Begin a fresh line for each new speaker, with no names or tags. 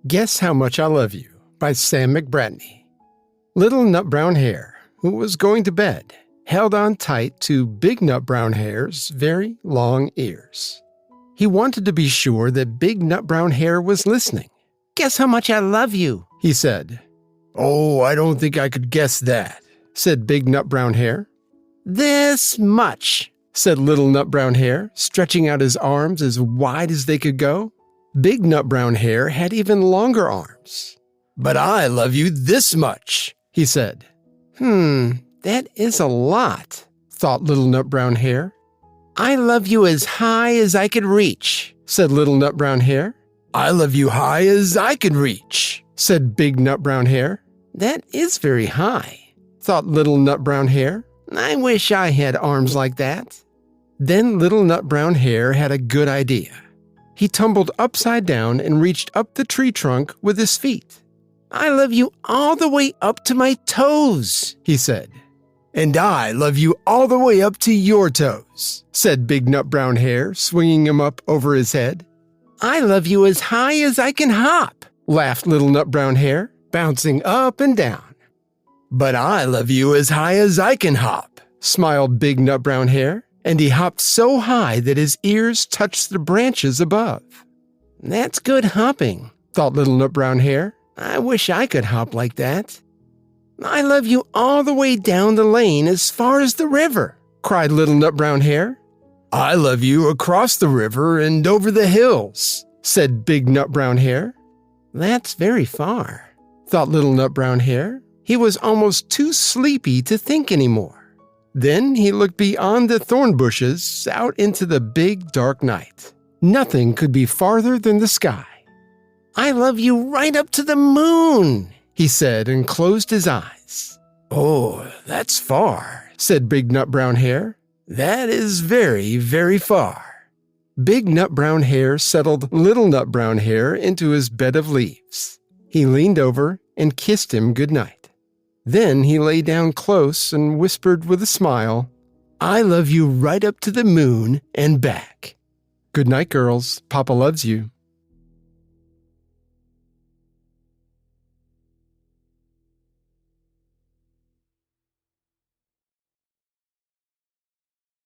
Guess How Much I Love You by Sam McBratney. Little Nut Brown Hare, who was going to bed, held on tight to Big Nut Brown Hare's very long ears. He wanted to be sure that Big Nut Brown Hare was listening. "Guess how much I love you," he said. "Oh, I don't think I could guess that," said Big Nut Brown Hare. "This much," said Little Nut Brown Hare, stretching out his arms as wide as they could go. Big Nut Brown Hare had even longer arms. "But I love you this much," he said. That is a lot," thought Little Nut Brown Hare. "I love you as high as I could reach," said Little Nut Brown Hare. "I love you high as I can reach," said Big Nut Brown Hare. "That is very high," thought Little Nut Brown Hare. "I wish I had arms like that." Then Little Nut Brown Hare had a good idea. He tumbled upside down and reached up the tree trunk with his feet. "I love you all the way up to my toes," he said. "And I love you all the way up to your toes," said Big Nut Brown Hare, swinging him up over his head. "I love you as high as I can hop," laughed Little Nut Brown Hare, bouncing up and down. "But I love you as high as I can hop," smiled Big Nut Brown Hare, and he hopped so high that his ears touched the branches above. "That's good hopping," thought Little Nut Brown Hare. "I wish I could hop like that." "I love you all the way down the lane as far as the river," cried Little Nut Brown Hare. "I love you across the river and over the hills," said Big Nut Brown Hare. "That's very far," thought Little Nut Brown Hare. He was almost too sleepy to think anymore. Then he looked beyond the thorn bushes out into the big dark night. Nothing could be farther than the sky. "I love you right up to the moon," he said, and closed his eyes. "Oh, that's far," said Big Nut Brown Hare. "That is very, very far." Big Nut Brown Hare settled Little Nut Brown Hare into his bed of leaves. He leaned over and kissed him good night. Then he lay down close and whispered with a smile, "I love you right up to the moon and back." Good night, girls. Papa loves you.